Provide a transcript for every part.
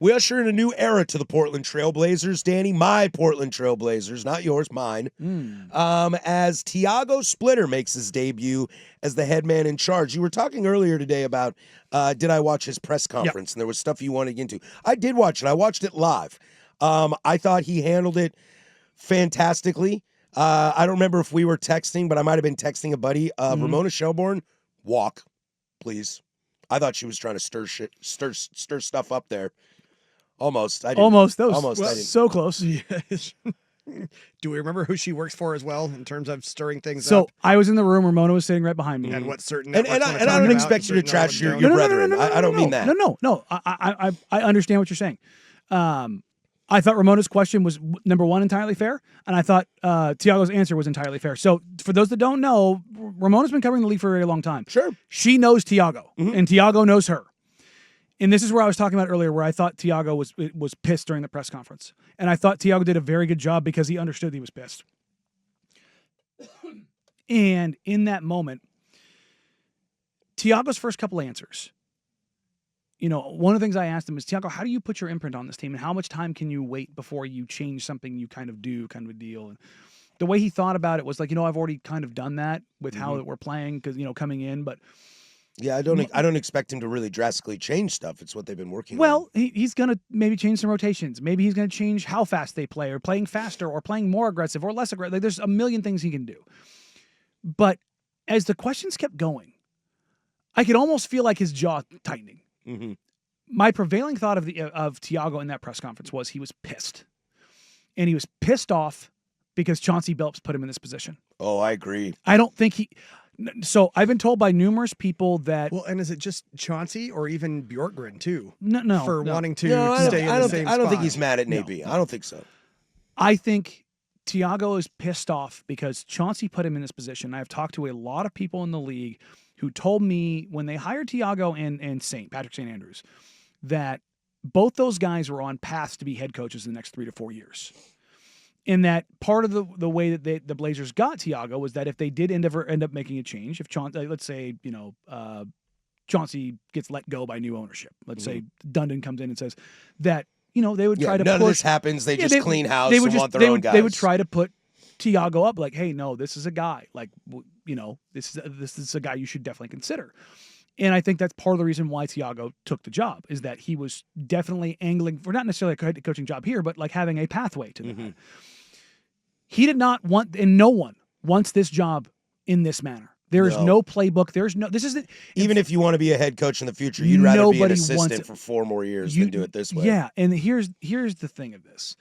We usher in a new era to the Portland Trail Blazers, Danny. My Portland Trail Blazers, not yours, mine. As Tiago Splitter makes his debut as the head man in charge. You were talking earlier today about did I watch his press conference, and there was stuff you wanted to get into. I did watch it. I watched it live. I thought he handled it fantastically. I don't remember if we were texting, but I might have been texting a buddy. Ramona Shelbourne, walk, please. I thought she was trying to stir stuff up there. Almost. I didn't. Almost. That was Almost. I didn't. so close. Yes. Do we remember who she works for as well in terms of stirring things So up? I was in the room. Ramona was sitting right behind me. And what certain And networks I wanna talk don't about, expect you to certain trash networks your don't. brethren. I don't mean that. No. I understand what you're saying. I thought Ramona's question was, number one, entirely fair, and I thought Tiago's answer was entirely fair. So for those that don't know, Ramona's been covering the league for a very long time. Sure. She knows Tiago, and Tiago knows her. And this is where I was talking about earlier, where I thought Tiago was pissed during the press conference. And I thought Tiago did a very good job because he understood he was pissed. And in that moment, Tiago's first couple answers, one of the things I asked him is, Tiago, how do you put your imprint on this team? And how much time can you wait before you change something you kind of do, kind of a deal? And the way he thought about it was like, I've already kind of done that with how we're playing because, coming in. But yeah, I don't expect him to really drastically change stuff. It's what they've been working on. Well, he's going to maybe change some rotations. Maybe he's going to change how fast they play, or playing faster, or playing more aggressive or less aggressive. Like, there's a million things he can do. But as the questions kept going, I could almost feel like his jaw tightening. Mm-hmm. My prevailing thought of Tiago in that press conference was he was pissed. And he was pissed off because Chauncey Billups put him in this position. Oh, I agree. I don't think he... So I've been told by numerous people that... Well, and is it just Chauncey or even Bjorkgren, too? No. For wanting to No, stay in the same spot? I don't think he's mad at Naby. I don't think so. I think Tiago is pissed off because Chauncey put him in this position. I've talked to a lot of people in the league who told me when they hired Tiago and Patrick St. Andrews that both those guys were on paths to be head coaches in the next 3 to 4 years. And that part of the way that the Blazers got Tiago was that if they did end up making a change, if Chauncey, let's say, Chauncey gets let go by new ownership, let's say Dundon comes in and says that, they would try to none push. of this happens. They just clean house they would and want their own guys. They would try to put Tiago up like, hey, no, this is a guy. Like, this is a guy you should definitely consider. And I think that's part of the reason why Tiago took the job, is that he was definitely angling for not necessarily a head coaching job here, but like having a pathway to that. He did not want, and no one wants this job in this manner. There is no playbook. This isn't. Even if you want to be a head coach in the future, you'd rather be an wants assistant it. for 4 more years than do it this way. Yeah, and here's the thing of this.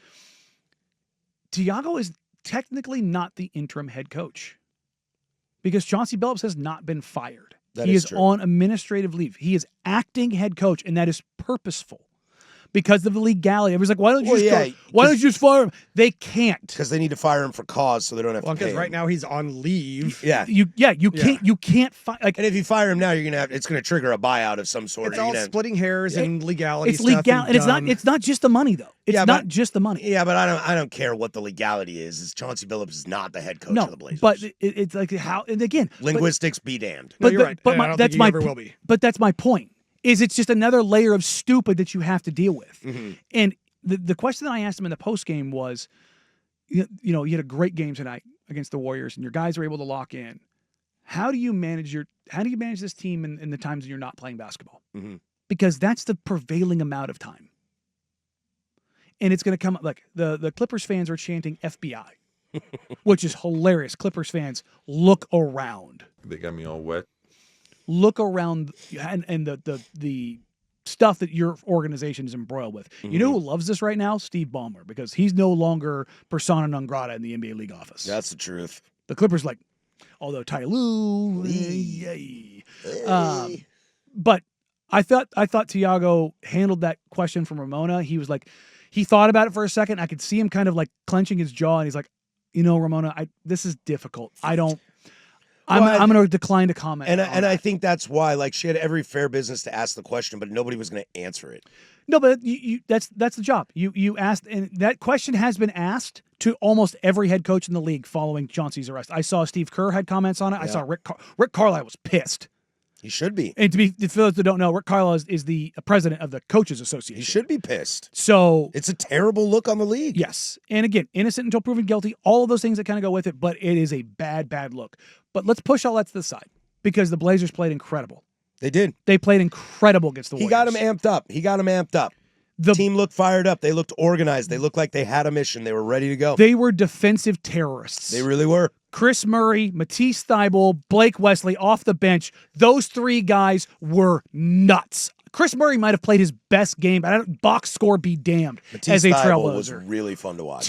Tiago is technically not the interim head coach because Chauncey Billups has not been fired. He is true. on administrative leave. He is acting head coach, and that is purposeful because of the legality. Everybody's like, why don't you just fire him? They can't. Because they need to fire him for cause so they don't have to pay because him. right now he's on leave. Yeah. You can't fire. Like, And if you fire him now, it's going to trigger a buyout of some sort. It's all splitting hairs and legality it's stuff. legal, and it's not just the money though. It's not just the money. Yeah, but I don't care what the legality is. Is Chauncey Billups is not the head coach of the Blazers. But it's like how, and again, linguistics be damned. No, you're right. But I don't think he ever will be. But that's my point. Is it's just another layer of stupid that you have to deal with. And the question that I asked him in the post game was, you had a great game tonight against the Warriors, and your guys were able to lock in. How do you manage this team in the times that you're not playing basketball? Because that's the prevailing amount of time. And it's going to come up like the Clippers fans are chanting FBI, which is hilarious. Clippers fans, look around. They got me all wet. Look around and the stuff that your organization is embroiled with. You know who loves this right now? Steve Ballmer, because he's no longer persona non grata in the NBA league office. That's the truth. The Clippers, although Ty Lue, but I thought Tiago handled that question from Ramona. He was like, he thought about it for a second. I could see him kind of like clenching his jaw, and he's like, Ramona, this is difficult. I'm going to decline to comment. And I think that's why, she had every fair business to ask the question, but nobody was going to answer it. No, but that's the job. You asked, and that question has been asked to almost every head coach in the league following Chauncey's arrest. I saw Steve Kerr had comments on it. Yeah. I saw Rick Carlisle was pissed. He should be. And for those that don't know, Rick Carlisle is the president of the Coaches Association. He should be pissed. So it's a terrible look on the league. Yes. And again, innocent until proven guilty, all of those things that kind of go with it, but it is a bad, bad look. But let's push all that to the side because the Blazers played incredible. They did. They played incredible against the Warriors. He got him amped up. The team looked fired up. They looked organized. They looked like they had a mission. They were ready to go. They were defensive terrorists. They really were. Chris Murray, Matisse Thybulle, Blake Wesley off the bench. Those three guys were nuts. Chris Murray might have played his best game. Box score be damned. Matisse as a Thybulle was trailblazer. really fun to watch.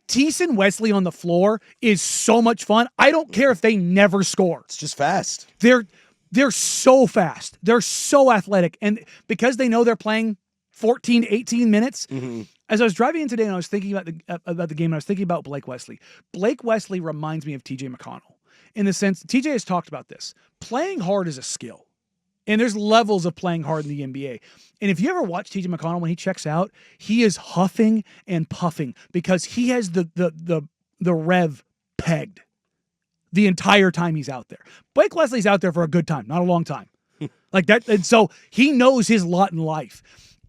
Tease and Wesley on the floor is so much fun. I don't care if they never score. It's just fast. They're so fast. They're so athletic. And because they know they're playing 14, 18 minutes, as I was driving in today and I was thinking about the game, and I was thinking about Blake Wesley. Blake Wesley reminds me of TJ McConnell in the sense, TJ has talked about this. Playing hard is a skill. And there's levels of playing hard in the NBA. And if you ever watch TJ McConnell when he checks out, he is huffing and puffing because he has the rev pegged the entire time he's out there. Blake Wesley's out there for a good time, not a long time. Like that. And so he knows his lot in life.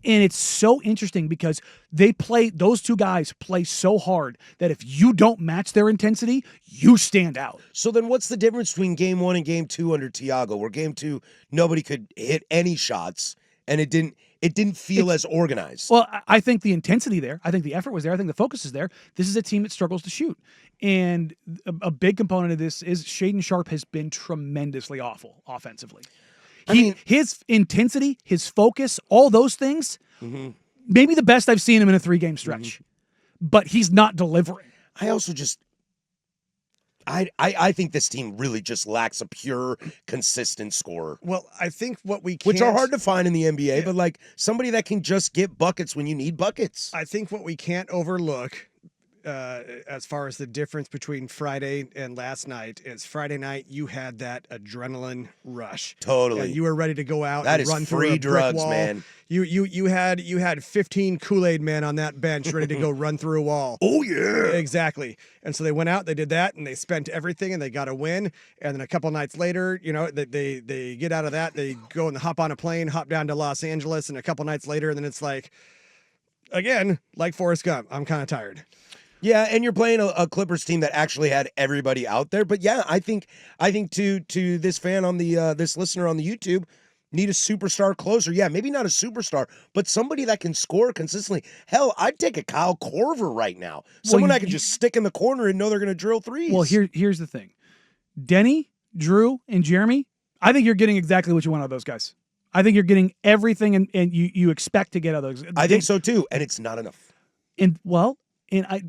And it's so interesting because those two guys play so hard that if you don't match their intensity, you stand out. So then what's the difference between game 1 and game 2 under Tiago, where game 2, nobody could hit any shots and it didn't feel as organized? Well, I think the intensity there, I think the effort was there, I think the focus is there. This is a team that struggles to shoot. And a big component of this is Shaden Sharp has been tremendously awful offensively. His intensity, his focus, all those things, maybe the best I've seen him in a 3-game stretch. But he's not delivering. I also just, I think this team really just lacks a pure, consistent scorer. Well, I think what we can't... Which are hard to find in the NBA, but like somebody that can just get buckets when you need buckets. I think what we can't overlook as far as the difference between Friday and last night is Friday night you had that adrenaline rush. Totally. And you were ready to go out that and is run free through a drugs, brick wall. man. You had 15 Kool-Aid men on that bench ready to go run through a wall. Oh yeah. Exactly. And so they went out, they did that, and they spent everything and they got a win. And then a couple nights later, they get out of that, they go and hop on a plane, hop down to Los Angeles, and a couple nights later, and then it's like, again, like Forrest Gump, I'm kind of tired. Yeah, and you're playing a Clippers team that actually had everybody out there. But yeah, I think to this fan on the this listener on the YouTube, need a superstar closer. Yeah, maybe not a superstar, but somebody that can score consistently. Hell, I'd take a Kyle Korver right now. Someone I can just stick in the corner and know they're going to drill threes. Well, here's the thing. Denny, Drew, and Jeremy, I think you're getting exactly what you want out of those guys. I think you're getting everything and you expect to get out of those. I think so too, and it's not enough. And I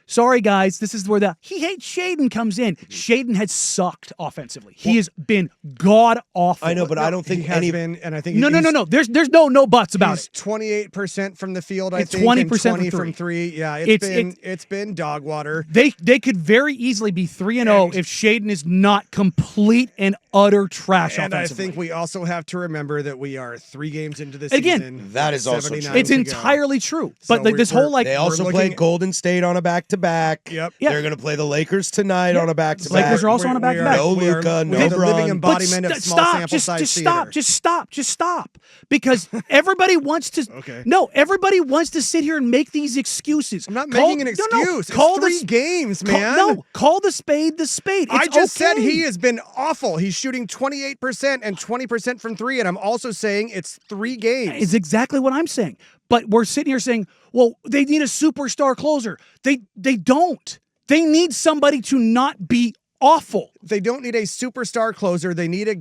sorry guys, this is where he hates Shaden comes in. Shaden has sucked offensively. He has been god awful. I know, but I don't think he has been, and I think no. There's no buts about it. 28% from the field. It's I think 20% and 20 from three. Yeah, it's been dog water. They could very easily be 3-0 if Shaden is not complete and utter trash and offensively. I think we also have to remember that we are 3 games into the Again, season. That is also true. It's entirely true. But So this whole they also played Golden State on a back-to-back. Yep. They're going to play the Lakers tonight on a back-to-back. Lakers are also on a back-to-back. No Luka, no the living Bron. embodiment of small sample size theater. Just stop. Because everybody wants to. Okay. No, everybody wants to sit here and make these excuses. I'm not making an excuse. Call it's 3 games, man. Call the spade the spade. I just said okay. he has been awful. He's shooting 28% and 20% from 3, and I'm also saying it's 3 games. It's exactly what I'm saying. But we're sitting here saying, well, they need a superstar closer. They don't. They need somebody to not be awful. They don't need a superstar closer. They need a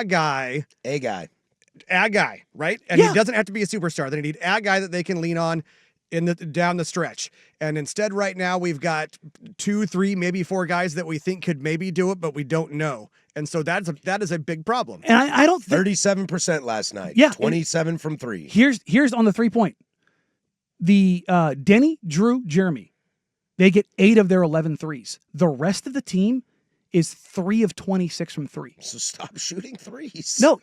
guy. A guy. A guy, right? And he doesn't have to be a superstar. They need a guy that they can lean on down the stretch. And instead right now we've got 2, 3, maybe 4 guys that we think could maybe do it, but we don't know. And so that is a big problem. And I don't think 37% last night. Yeah. 27 from 3. Here's on the 3-point. The Denny, Drew, Jeremy, they get 8 of their 11 threes. The rest of the team is 3 of 26 from 3. So stop shooting threes. No,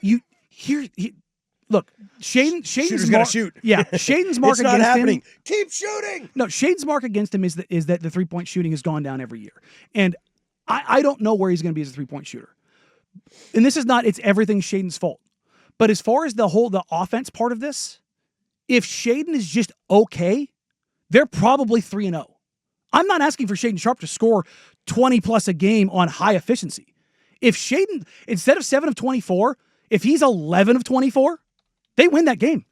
look, Shaden's gotta shoot. Yeah, Shaden's mark it's not against happening. him. Keep shooting. No, Shaden's mark against him is that the 3-point shooting has gone down every year. And I don't know where he's going to be as a 3-point shooter. and this is not, it's everything Shaden's fault. But as far as the offense part of this, if Shaden is just okay, they're probably 3-0. I'm not asking for Shaden Sharp to score 20 plus a game on high efficiency. If Shaden, instead of 7 of 24, if he's 11 of 24, they win that game.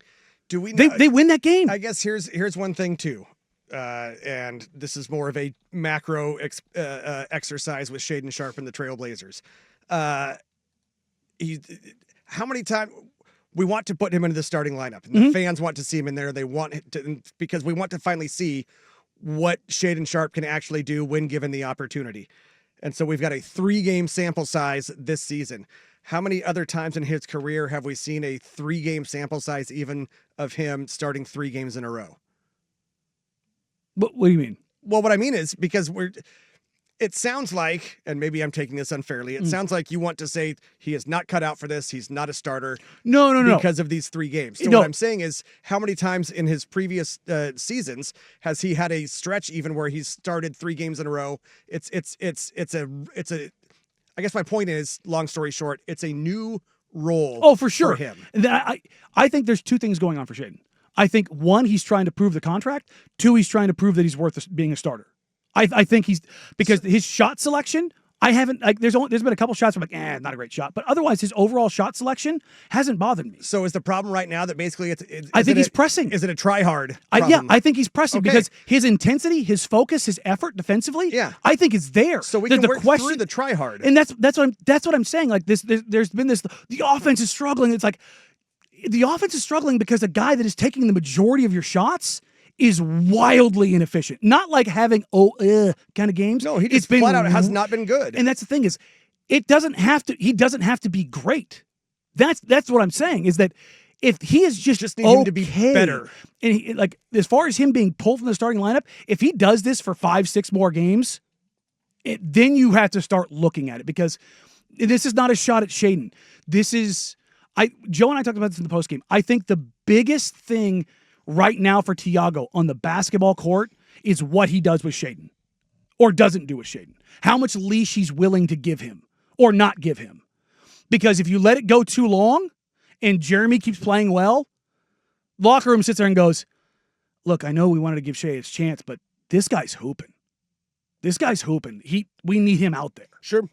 Do we? They win that game. I guess here's one thing too, and this is more of a macro exercise with Shaden Sharp and the Trailblazers. How many times we want to put him into the starting lineup, and the fans want to see him in there. They want to, because we want to finally see what Shaden Sharp can actually do when given the opportunity. And so we've got a 3-game sample size this season. How many other times in his career have we seen a 3-game sample size even of him starting 3 games in a row? What do you mean? Well, what I mean is because it sounds like, and maybe I'm taking this unfairly, it sounds like you want to say he is not cut out for this. He's not a starter. No. Because of these 3 games. So No. what I'm saying is, how many times in his previous seasons has he had a stretch even where he's started 3 games in a row? It's a. I guess my point is, long story short, it's a new role. Oh, for sure. For him. And I think there's 2 things going on for Shaden. I think 1, he's trying to prove the contract. 2, he's trying to prove that he's worth being a starter. I think he's, because his shot selection, I haven't, like, there's been a couple shots where I'm like, not a great shot. But otherwise, his overall shot selection hasn't bothered me. So is the problem right now that basically I think he's pressing. Is it a try hard? Yeah, I think he's pressing Okay. because his intensity, his focus, his effort defensively, Yeah. I think is there. So we can work through the try hard. And that's what I'm saying. Like there's been this, the offense is struggling. It's like the offense is struggling because a guy that is taking the majority of your shots is wildly inefficient. Not like having kind of games. No, he just flat out has not been good. And that's the thing is, he doesn't have to be great. That's what I'm saying, is that if he is just need him to be better. And like, as far as him being pulled from the starting lineup, if he does this for 5-6 more games, then you have to start looking at it, because this is not a shot at Shaden. This is, Joe and I talked about this in the postgame. I think the biggest thing right now for Tiago on the basketball court is what he does with Shaden, or doesn't do with Shaden. How much leash he's willing to give him or not give him. Because if you let it go too long and Jeremy keeps playing well, locker room sits there and goes, look, I know we wanted to give Shea his chance, but this guy's hooping. We need him out there. Sure.